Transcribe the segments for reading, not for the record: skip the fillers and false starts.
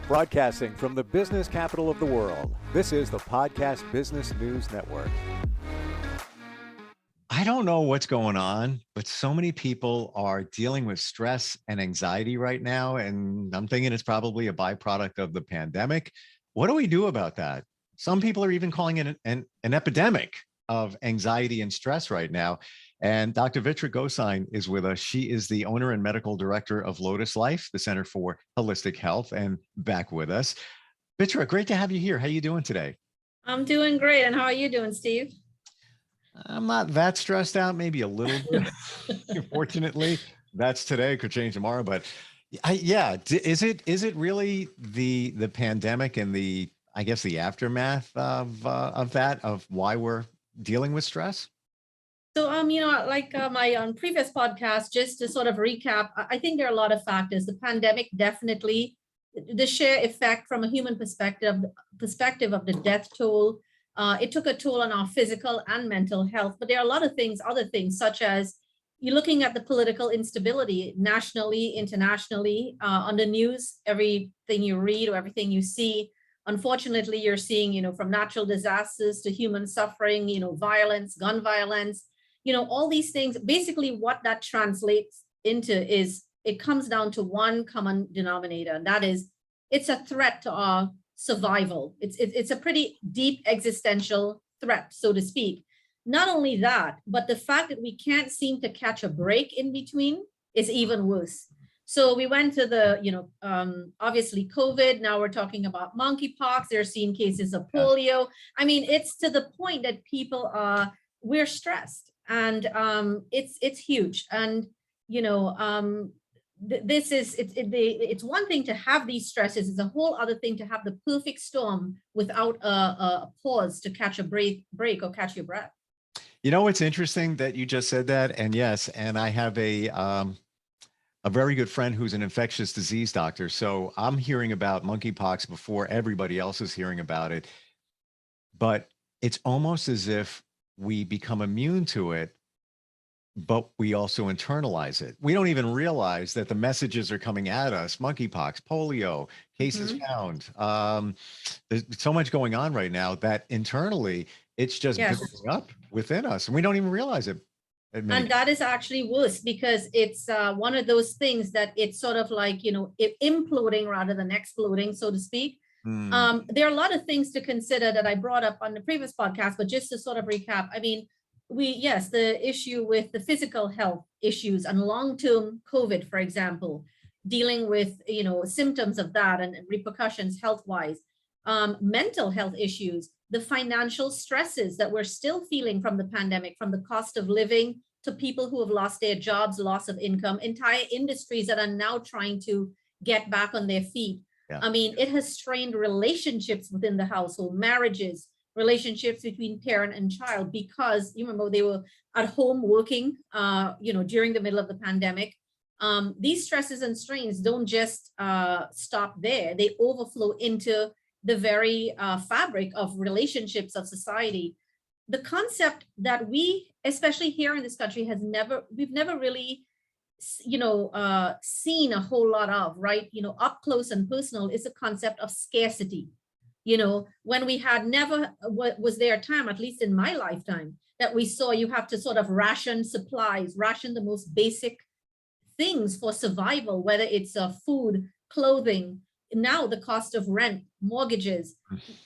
Broadcasting from the business capital of the world, this is the Podcast Business News Network. I don't know what's going on, but so many people are dealing with stress and anxiety right now. And I'm thinking it's probably a byproduct of the pandemic. What do we do about that? Some people are even calling it an epidemic of anxiety and stress right now. And Dr. Vitra Gosine is with us. She is the owner and medical director of LOTUS Life, the Center for Holistic Health, and back with us. Vitra, great to have you here. How are you doing today? I'm doing great. And how are you doing, Steve? I'm not that stressed out, maybe a little bit. Fortunately, that's today, could change tomorrow. But is it really the pandemic and the aftermath of why we're dealing with stress? So, my previous podcast, just to sort of recap, I think there are a lot of factors. The pandemic definitely, the sheer effect from a human perspective of the death toll. It took a toll on our physical and mental health, but there are a lot of other things, such as you're looking at the political instability nationally, internationally, on the news, everything you read or everything you see. Unfortunately, you're seeing, from natural disasters to human suffering, violence, gun violence, all these things. Basically, what that translates into is it comes down to one common denominator, and that is it's a threat to our survival. It's a pretty deep existential threat, so to speak. Not only that, but the fact that we can't seem to catch a break in between is even worse. So we went to the, obviously COVID. Now we're talking about monkeypox. They're seeing cases of polio. I mean, it's to the point that we're stressed, and it's huge. And it's one thing to have these stresses. It's a whole other thing to have the perfect storm without a pause to catch a break or catch your breath. It's interesting that you just said that. And yes, and I have a very good friend who's an infectious disease doctor. So I'm hearing about monkeypox before everybody else is hearing about it. But it's almost as if we become immune to it, but we also internalize it. We don't even realize that the messages are coming at us. Monkeypox, polio, cases found. There's so much going on right now that internally it's just building up within us, and we don't even realize it. And that is actually worse, because it's one of those things that it's sort of like, imploding rather than exploding, so to speak. There are a lot of things to consider that I brought up on the previous podcast, but just to sort of recap, I mean, the issue with the physical health issues and long-term COVID, for example, dealing with, symptoms of that and repercussions health-wise, mental health issues, the financial stresses that we're still feeling from the pandemic, from the cost of living to people who have lost their jobs, loss of income, entire industries that are now trying to get back on their feet. Yeah. I mean, it has strained relationships within the household, marriages, relationships between parent and child, because you remember they were at home working, during the middle of the pandemic. These stresses and strains don't just stop there. They overflow into the very fabric of relationships of society. The concept that we, especially here in this country, we've never really, seen a whole lot of, right? Up close and personal is a concept of scarcity. When we had never was there a time, at least in my lifetime, that we saw you have to sort of ration supplies, ration the most basic things for survival, whether it's food, clothing. Now the cost of rent, mortgages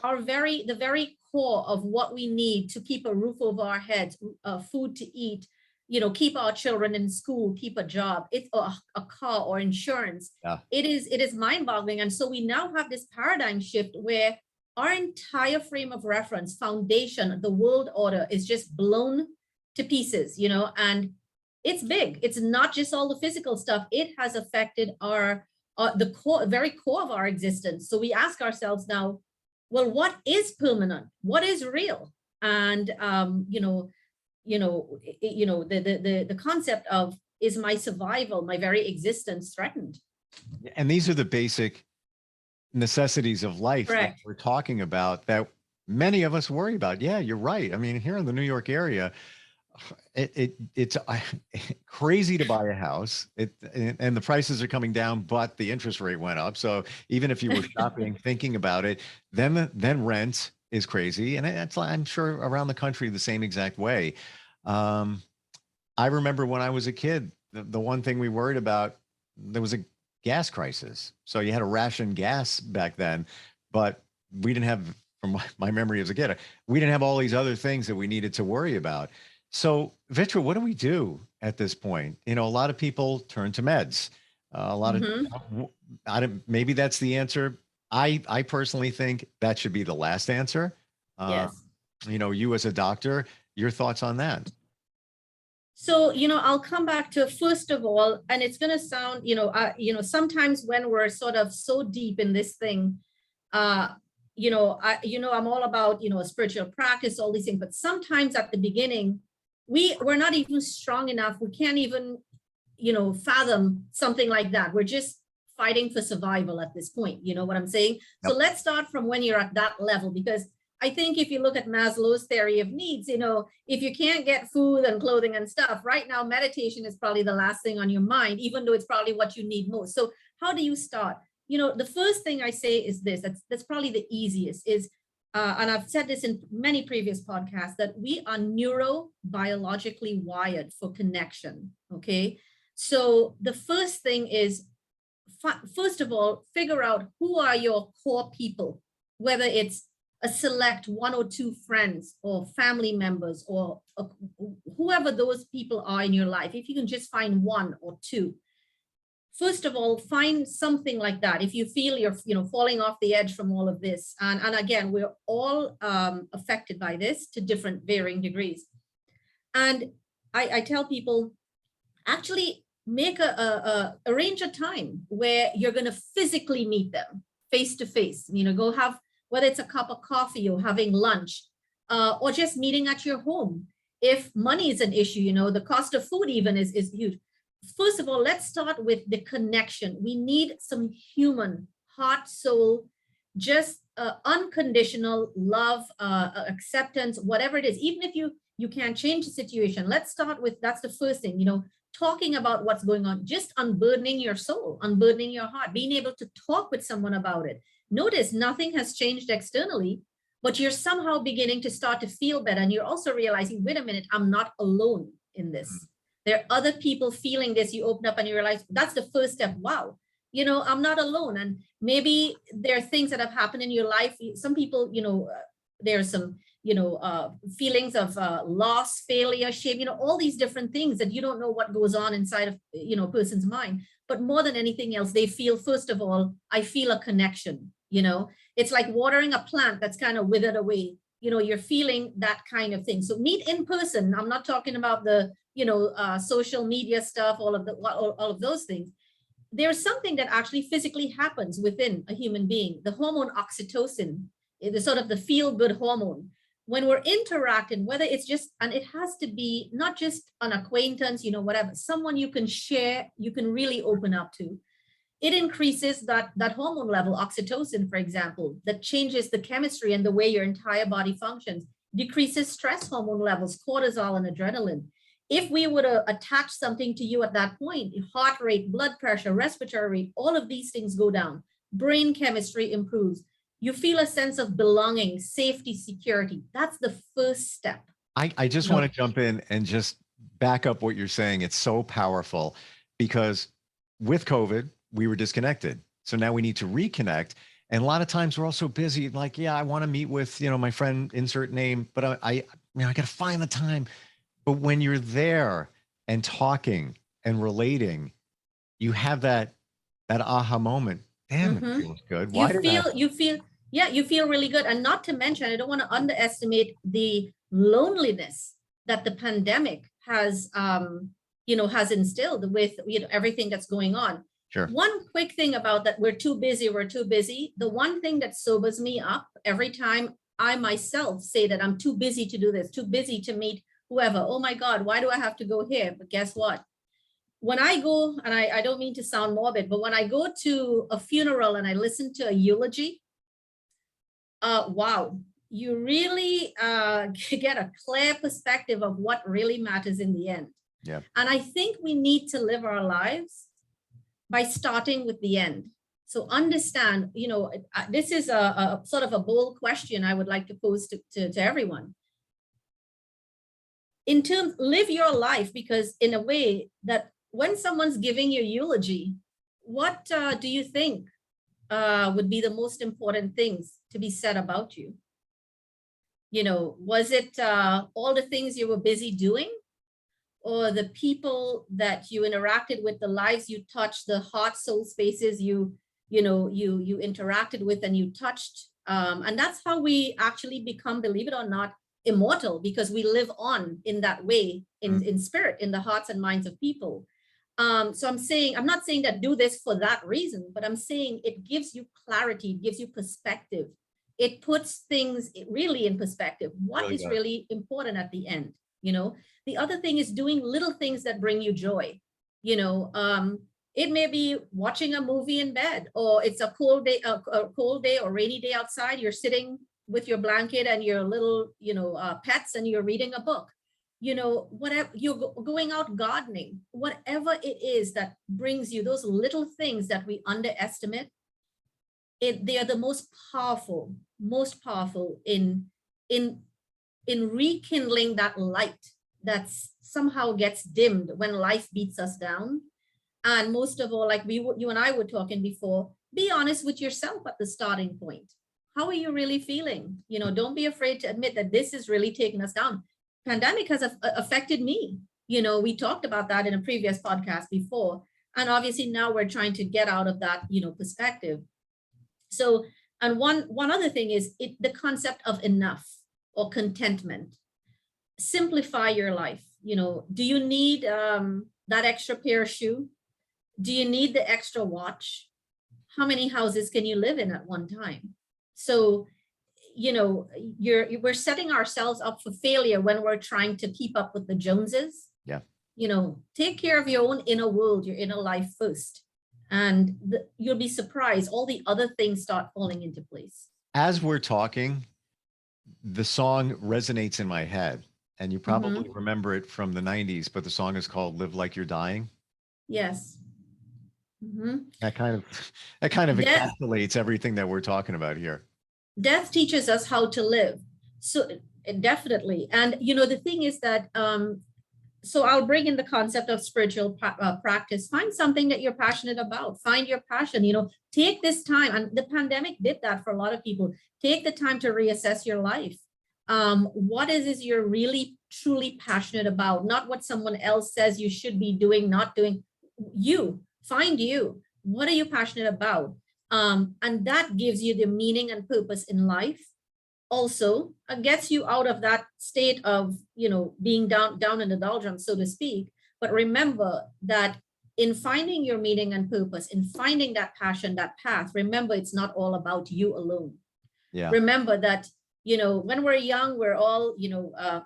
are the very core of what we need to keep a roof over our heads, food to eat, keep our children in school, keep a job, it's a car or insurance. Yeah. It is mind-boggling. And so we now have this paradigm shift where our entire frame of reference, foundation, the world order is just blown to pieces, and it's big. It's not just all the physical stuff. It has affected the very core of our existence. So we ask ourselves now, well, what is permanent? What is real? And the concept of, is my survival, my very existence threatened? And these are the basic necessities of life that we're talking about that many of us worry about. Yeah, you're right. I mean, here in the New York area, It's crazy to buy a house. And the prices are coming down, but the interest rate went up. So even if you were shopping, thinking about it, then rent is crazy, and it's, I'm sure around the country the same exact way. Um, I remember when I was a kid, the one thing we worried about, there was a gas crisis. So you had to ration gas back then, but we didn't have, from my memory as a kid, we didn't have all these other things that we needed to worry about. So, Vitra, what do we do at this point? You know, a lot of people turn to meds. A lot of, Mhm. I don't, maybe that's the answer. I personally think that should be the last answer. Uh, Yes. you know, you as a doctor, your thoughts on that? So, I'll come back to first of all, and it's going to sound, sometimes when we're sort of so deep in this thing, I'm all about, spiritual practice, all these things, but sometimes at the beginning, we're not even strong enough. We can't even, fathom something like that. We're just fighting for survival at this point. You know what I'm saying? So Yep. let's start from when you're at that level, because I think if you look at Maslow's theory of needs, if you can't get food and clothing and stuff, right now, meditation is probably the last thing on your mind, even though it's probably what you need most. So how do you start? The first thing I say is this, that's probably the easiest is, and I've said this in many previous podcasts, that we are neurobiologically wired for connection, okay? So the first thing is, first of all, figure out who are your core people, whether it's a select one or two friends or family members or whoever those people are in your life. If you can just find one or two, first of all, find something like that. If you feel you're falling off the edge from all of this, and again, we're all affected by this to different varying degrees. And I tell people, actually make arrange a time where you're going to physically meet them face to face. Go have, whether it's a cup of coffee or having lunch, or just meeting at your home. If money is an issue, the cost of food even is huge. First of all, let's start with the connection. We need some human heart, soul, just unconditional love, acceptance, whatever it is. Even if you can't change the situation, let's start with, that's the first thing, talking about what's going on, just unburdening your soul, unburdening your heart, being able to talk with someone about it. Notice nothing has changed externally, but you're somehow beginning to start to feel better. And you're also realizing, wait a minute, I'm not alone in this. There are other people feeling this. You open up and you realize that's the first step. Wow, I'm not alone. And maybe there are things that have happened in your life. Some people, there's some feelings of loss, failure, shame, all these different things that you don't know what goes on inside of, a person's mind. But more than anything else, they feel, first of all, I feel a connection. It's like watering a plant that's kind of withered away. You're feeling that kind of thing. So meet in person. I'm not talking about the, social media stuff, all of those things. There's something that actually physically happens within a human being. The hormone oxytocin, the sort of the feel-good hormone. When we're interacting, whether it's just, and it has to be not just an acquaintance, whatever, someone you can share, you can really open up to. It increases that hormone level, oxytocin, for example, that changes the chemistry and the way your entire body functions, decreases stress hormone levels, cortisol and adrenaline. If we were to attach something to you at that point, heart rate, blood pressure, respiratory rate, all of these things go down. Brain chemistry improves. You feel a sense of belonging, safety, security. That's the first step. I just want to jump in and just back up what you're saying. It's so powerful because with COVID, we were disconnected. So now we need to reconnect. And a lot of times we're also busy. Like, yeah, I want to meet with, my friend, insert name, but I got to find the time. But when you're there and talking and relating, you have that aha moment. Damn, it feels good. Why did I? You feel really good. And not to mention, I don't want to underestimate the loneliness that the pandemic has, has instilled with, everything that's going on. Sure. One quick thing about that, we're too busy. The one thing that sobers me up every time I myself say that I'm too busy to do this, too busy to meet whoever. Oh my God, why do I have to go here? But guess what? When I go, and I don't mean to sound morbid, but when I go to a funeral and I listen to a eulogy, wow, you really get a clear perspective of what really matters in the end. Yeah. And I think we need to live our lives by starting with the end. So understand, this is a sort of a bold question I would like to pose to everyone. In terms, live your life, because in a way that when someone's giving you eulogy, what do you think would be the most important things to be said about you? Was it all the things you were busy doing, or the people that you interacted with, the lives you touched, the heart soul spaces you interacted with and you touched? And that's how we actually become, believe it or not, immortal, because we live on in that way, in spirit, in the hearts and minds of people. So I'm not saying that do this for that reason, but I'm saying it gives you clarity, it gives you perspective. It puts things really in perspective. What is really important at the end? The other thing is doing little things that bring you joy. It may be watching a movie in bed, or it's a cold day or rainy day outside. You're sitting with your blanket and your little, pets, and you're reading a book. Whatever, you're going out gardening, whatever it is that brings you those little things that we underestimate. They are the most powerful in rekindling that light that somehow gets dimmed when life beats us down. And most of all, like you and I were talking before, be honest with yourself at the starting point. How are you really feeling? Don't be afraid to admit that this is really taking us down. Pandemic has affected me. We talked about that in a previous podcast before. And obviously now we're trying to get out of that, perspective. So, and one other thing is the concept of enough or contentment. Simplify your life. Do you need that extra pair of shoe? Do you need the extra watch? How many houses can you live in at one time? So, we're setting ourselves up for failure when we're trying to keep up with the Joneses. Yeah. Take care of your own inner world, your inner life first. And you'll be surprised. All the other things start falling into place. As we're talking, the song resonates in my head, and you probably remember it from the 90s, but the song is called Live Like You're Dying. Yes. That kind of encapsulates everything that we're talking about here. Death teaches us how to live. So definitely. And, the thing is that, so I'll bring in the concept of spiritual practice. Find something that you're passionate about. Find your passion, take this time. And the pandemic did that for a lot of people. Take the time to reassess your life. What is it you're really, truly passionate about? Not what someone else says you should be doing, not doing. Find you. What are you passionate about? And that gives you the meaning and purpose in life. Also, gets you out of that state of, being down in the doldrums, so to speak. But remember that in finding your meaning and purpose, in finding that passion, that path, remember, it's not all about you alone. Yeah. Remember that, when we're young, we're all,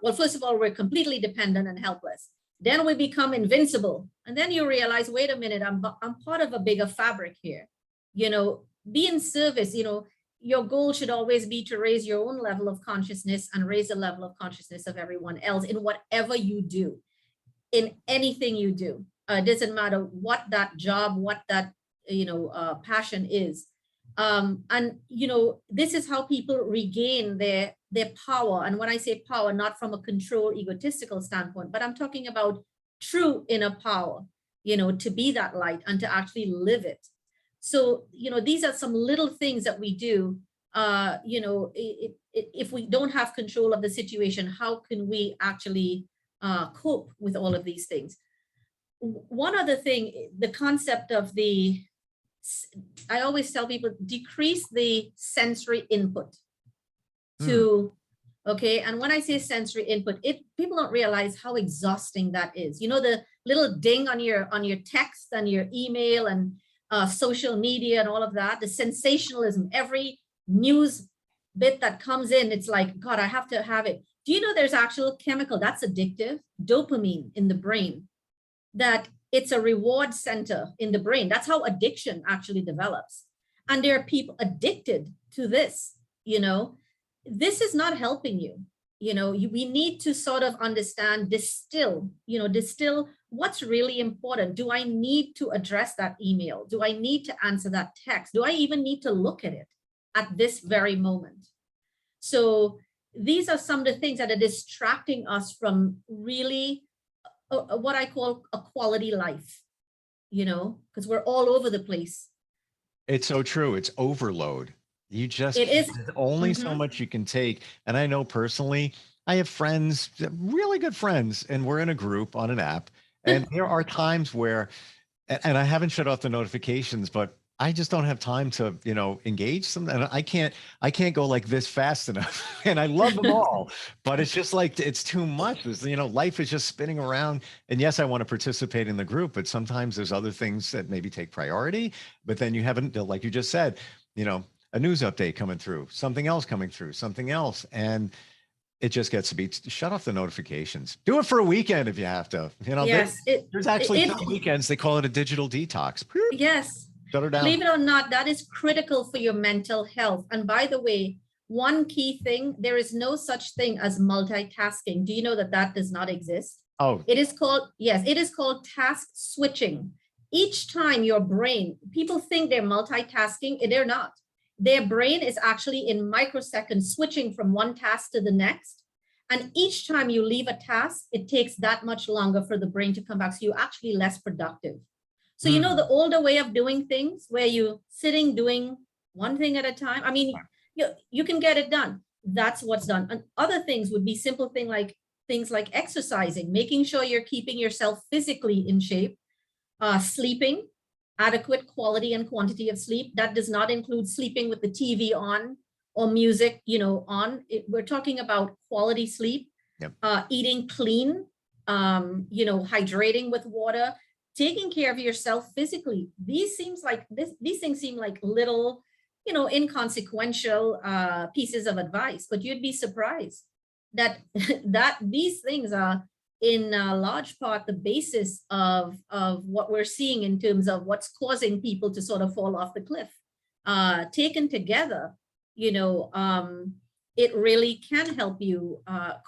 well, first of all, we're completely dependent and helpless. Then we become invincible. And then you realize, wait a minute, I'm part of a bigger fabric here. Be in service. Your goal should always be to raise your own level of consciousness and raise the level of consciousness of everyone else in whatever you do, in anything you do. It doesn't matter what that job, what that, passion is. And, this is how people regain their power. And when I say power, not from a control, egotistical standpoint, but I'm talking about true inner power, to be that light and to actually live it. So, these are some little things that we do. If we don't have control of the situation, how can we actually cope with all of these things? One other thing, the concept of I always tell people, decrease the sensory input okay. And when I say sensory input, people don't realize how exhausting that is. The little ding on your text and your email and social media and all of that, the sensationalism, every news bit that comes in, it's like, God, I have to have it. Do you know there's actual chemical that's addictive, dopamine in the brain, that it's a reward center in the brain. That's how addiction actually develops. And there are people addicted to this, this is not helping you. We need to sort of understand, distill what's really important. Do I need to address that email? Do I need to answer that text? Do I even need to look at it at this very moment? So these are some of the things that are distracting us from really what I call a quality life, because we're all over the place. It's so true. It's overload. You just, It is. there's only so much you can take. And I know personally, I have friends, really good friends, and we're in a group on an app. And there are times where, and I haven't shut off the notifications, but I just don't have time to, engage them. And I can't go like this fast enough. And I love them all, but it's just like, it's too much. Life is just spinning around. And yes, I want to participate in the group, but sometimes there's other things that maybe take priority. But then you haven't, like you just said, a news update coming through, something else coming through, something else. And it just gets to be, shut off the notifications. Do it for a weekend if you have to. Yes, there's actually some weekends, they call it a digital detox. Yes. Shut her down. Believe it or not, that is critical for your mental health. And by the way, one key thing, there is no such thing as multitasking. Do you know that does not exist? Oh, it is called task switching. Each time your brain, people think they're multitasking, they're not. Their brain is actually in microseconds switching from one task to the next. And each time you leave a task, it takes that much longer for the brain to come back. So you're actually less productive. So, the older way of doing things where you're sitting doing one thing at a time, I mean, you can get it done. That's what's done. And other things would be simple things like exercising, making sure you're keeping yourself physically in shape, sleeping, adequate quality and quantity of sleep. That does not include sleeping with the TV on or music, on. We're talking about quality sleep, eating clean, hydrating with water, taking care of yourself physically. These things seem like little, inconsequential pieces of advice, but you'd be surprised that these things are in large part the basis of what we're seeing in terms of what's causing people to sort of fall off the cliff. Taken together, it really can help you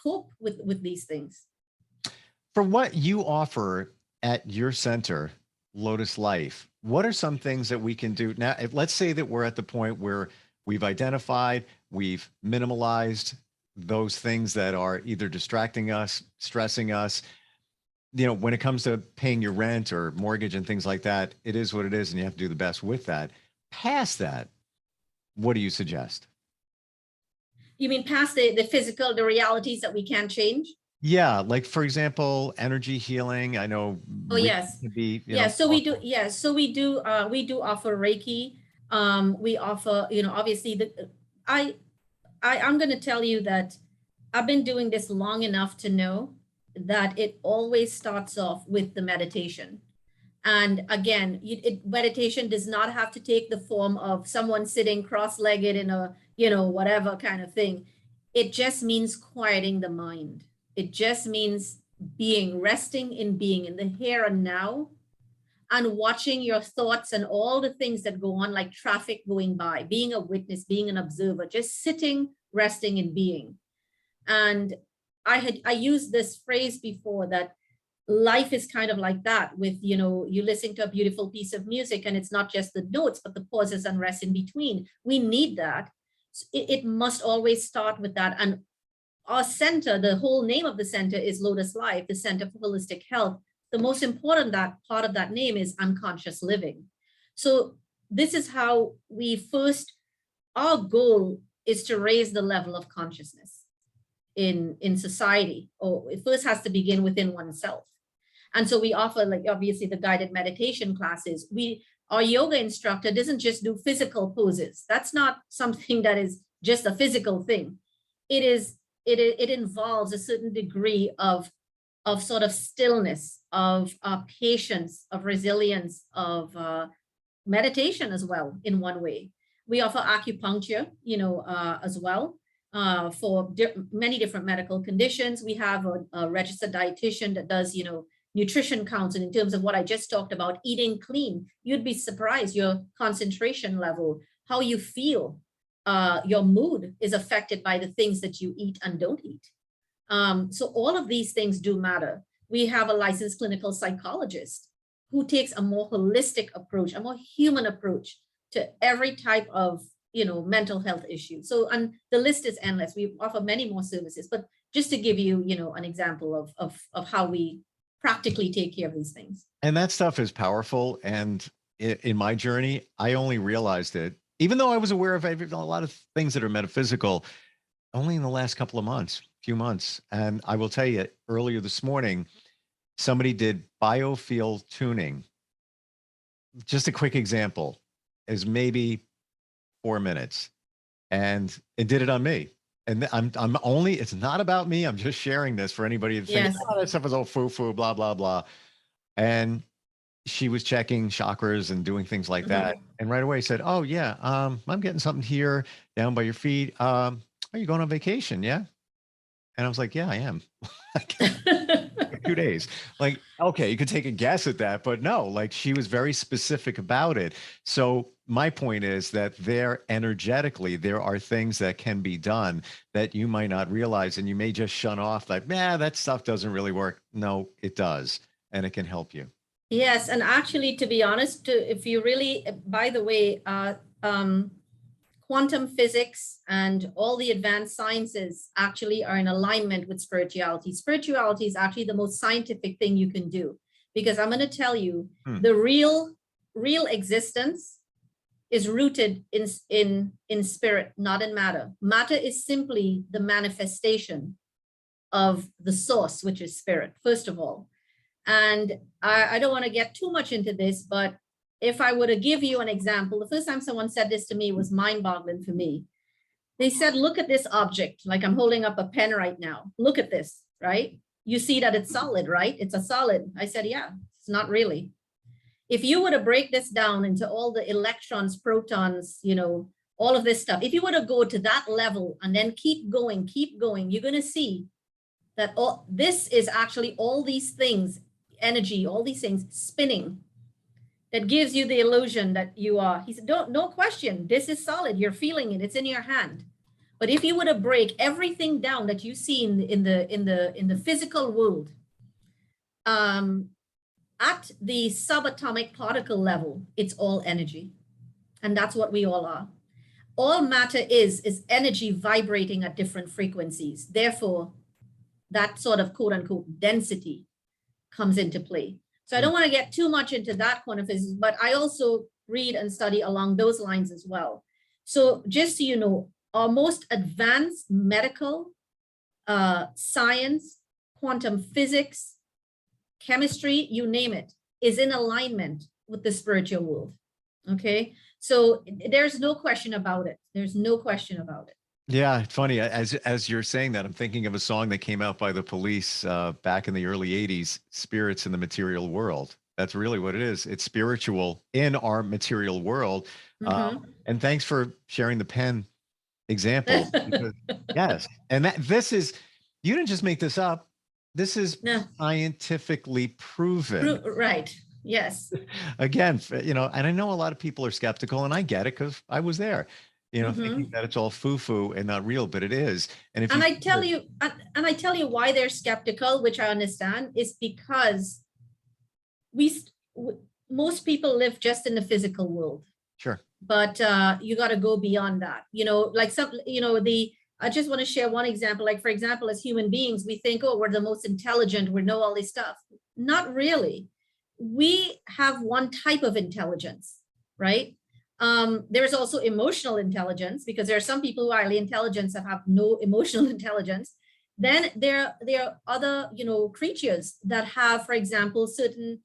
cope with these things. For what you offer at your center, Lotus Life, what are some things that we can do now? Let's say that we're at the point where we've identified, we've minimalized those things that are either distracting us, stressing us. When it comes to paying your rent or mortgage and things like that, it is what it is, and you have to do the best with that. Past that, what do you suggest? You mean past the physical, the realities that we can't change? Yeah, like for example, energy healing. I know. Oh yes. So we do. Yes, so we do. We do offer Reiki. We offer. Obviously, I'm going to tell you that I've been doing this long enough to know that it always starts off with the meditation. And again, meditation does not have to take the form of someone sitting cross-legged in a, whatever kind of thing. It just means quieting the mind. It just means resting in being in the here and now, and watching your thoughts and all the things that go on, like traffic going by, being a witness, being an observer, just sitting, resting in being. And I used this phrase before, that life is kind of like that, with, you listening to a beautiful piece of music and it's not just the notes, but the pauses and rest in between. We need that. It must always start with that. And our center, the whole name of the center is Lotus Life, the Center for Holistic Health. The most important part of that name is unconscious living. So this is how our goal is to raise the level of consciousness in society. Or it first has to begin within oneself. And so we offer, like, obviously, the guided meditation classes. Our yoga instructor doesn't just do physical poses. That's not something that is just a physical thing. It involves a certain degree of sort of stillness, of patience, of resilience, of meditation as well, in one way. We offer acupuncture, as well, for many different medical conditions. We have a registered dietitian that does, nutrition counseling in terms of what I just talked about, eating clean. You'd be surprised, your concentration level, how you feel, your mood is affected by the things that you eat and don't eat. So all of these things do matter. We have a licensed clinical psychologist who takes a more holistic approach, a more human approach to every type of, mental health issue. So, and the list is endless. We offer many more services, but just to give you, an example of how we practically take care of these things. And that stuff is powerful. And in my journey, I only realized it, even though I was aware of a lot of things that are metaphysical, only in the last few months. And I will tell you, earlier this morning, somebody did biofield tuning. Just a quick example is maybe 4 minutes, and it did it on me. And it's not about me. I'm just sharing this for anybody that thinks, oh, that stuff is all foo-foo, blah, blah, blah. And she was checking chakras and doing things like that. And right away said, oh yeah, I'm getting something here down by your feet. Are you going on vacation? Yeah. And I was like, yeah, I am. 2 days. Like, okay, you could take a guess at that, but no, like she was very specific about it. So my point is that there are things that can be done that you might not realize, and you may just shun off like, that stuff doesn't really work. No, it does. And it can help you. Yes. And actually, to be honest, if you really, by the way, quantum physics and all the advanced sciences actually are in alignment with spirituality. Spirituality is actually the most scientific thing you can do, because I'm going to tell you, the real existence is rooted in spirit, not in matter. Matter is simply the manifestation of the source, which is spirit, first of all. And I don't want to get too much into this, but if I were to give you an example, the first time someone said this to me was mind-boggling for me. They said, look at this object, like I'm holding up a pen right now. Look at this, right? You see that it's solid, right? It's a solid. I said, yeah, it's not really. If you were to break this down into all the electrons, protons, all of this stuff, if you were to go to that level and then keep going, you're going to see that this is actually all these things, energy, all these things spinning, that gives you the illusion that you are. He said, no question, this is solid. You're feeling it. It's in your hand. But if you were to break everything down that you see in the physical world, at the subatomic particle level, it's all energy. And that's what we all are. All matter is energy vibrating at different frequencies. Therefore, that sort of quote unquote density comes into play. So I don't want to get too much into that quantum physics, but I also read and study along those lines as well. So just so you know, our most advanced medical science, quantum physics, chemistry, you name it, is in alignment with the spiritual world. Okay, so there's no question about it. There's no question about it. Yeah, it's funny. As you're saying that, I'm thinking of a song that came out by the Police back in the early 80s, Spirits in the Material World. That's really what it is. It's spiritual in our material world. And thanks for sharing the pen example. Because, yes. And you didn't just make this up. This is scientifically proven. Right. Yes. Again, and I know a lot of people are skeptical, and I get it because I was there. Thinking that it's all foo-foo and not real, but it is. And I tell you why they're skeptical, which I understand, is because most people live just in the physical world. Sure. But you got to go beyond that. I just want to share one example. Like, for example, as human beings, we think, oh, we're the most intelligent, we know all this stuff. Not really. We have one type of intelligence, right? There's also emotional intelligence, because there are some people who are highly intelligent that have no emotional intelligence. Then there are other, creatures that have, for example, certain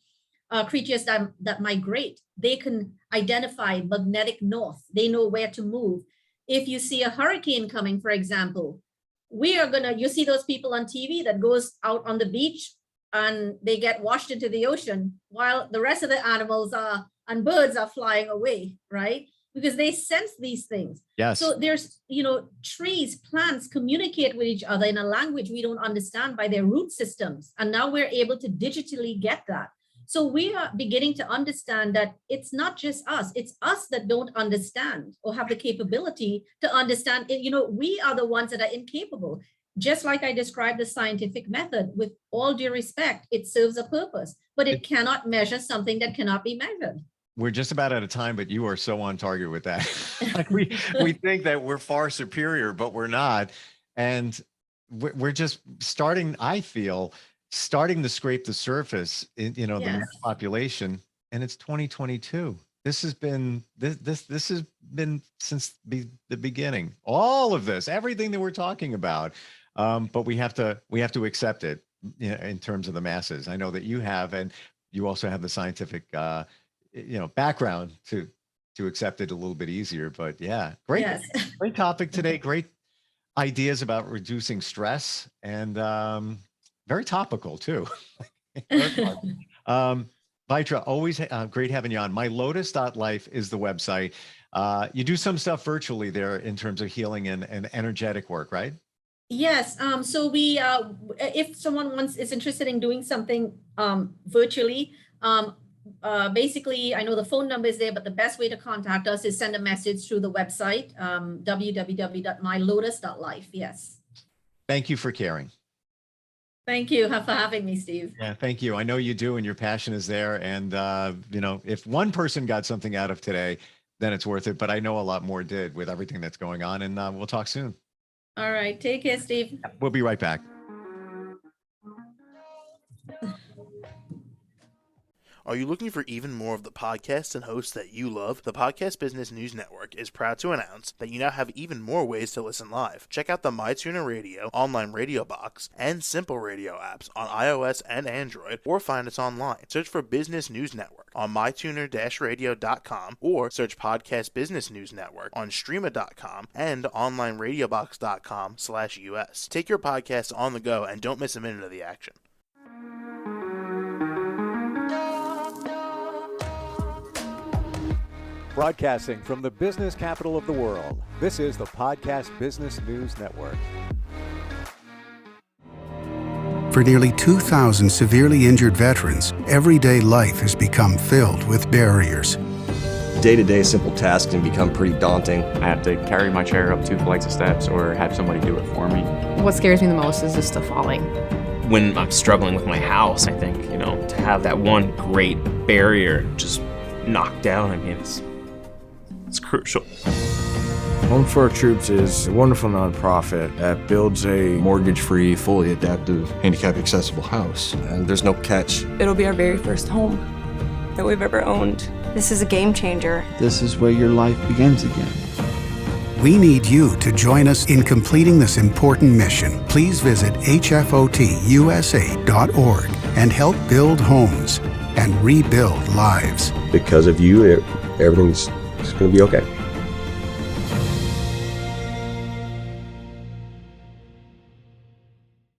creatures that migrate. They can identify magnetic north. They know where to move. If you see a hurricane coming, for example, you see those people on TV that goes out on the beach and they get washed into the ocean while the rest of the animals and birds are flying away, right? Because they sense these things. Yes. So there's, trees, plants communicate with each other in a language we don't understand by their root systems. And now we're able to digitally get that. So we are beginning to understand that it's not just us, it's us that don't understand or have the capability to understand it. We are the ones that are incapable. Just like I described the scientific method, with all due respect, it serves a purpose, but it cannot measure something that cannot be measured. We're just about out of time, but you are so on target with that. Like we think that we're far superior, but we're not. And we're just starting, I feel, starting to scrape the surface in, the mass population, and it's 2022. This has been since the beginning. All of this, everything that we're talking about. But we have to accept it, in terms of the masses. I know that you have, and you also have the scientific background to accept it a little bit easier. But yeah, great topic today. Great ideas about reducing stress, and very topical too. Vitra, always great having you on. MyLotus.life is the website. You do some stuff virtually there in terms of healing and energetic work, right? Yes. So we, if someone is interested in doing something virtually, basically, I know the phone number is there, but the best way to contact us is send a message through the website, www.mylotus.life. Yes. Thank you for caring. Thank you for having me, Steve. Yeah, thank you. I know you do, and your passion is there. And, if one person got something out of today, then it's worth it. But I know a lot more did with everything that's going on, and we'll talk soon. All right. Take care, Steve. We'll be right back. Are you looking for even more of the podcasts and hosts that you love? The Podcast Business News Network is proud to announce that you now have even more ways to listen live. Check out the MyTuner Radio, online radio box, and Simple Radio apps on iOS and Android, or find us online. Search for Business News Network on mytuner-radio.com, or search Podcast Business News Network on streama.com and onlineradiobox.com/US. Take your podcast on the go and don't miss a minute of the action. Broadcasting from the business capital of the world, this is the Podcast Business News Network. For nearly 2,000 severely injured veterans, everyday life has become filled with barriers. Day-to-day simple tasks can become pretty daunting. I have to carry my chair up 2 flights of steps or have somebody do it for me. What scares me the most is just the falling. When I'm struggling with my house, I think, to have that one great barrier just knocked down, it's crucial. Home for Our Troops is a wonderful nonprofit that builds a mortgage-free, fully adaptive, handicap-accessible house. And there's no catch. It'll be our very first home that we've ever owned. This is a game changer. This is where your life begins again. We need you to join us in completing this important mission. Please visit hfotusa.org and help build homes and rebuild lives. Because of you, everything's going to be okay.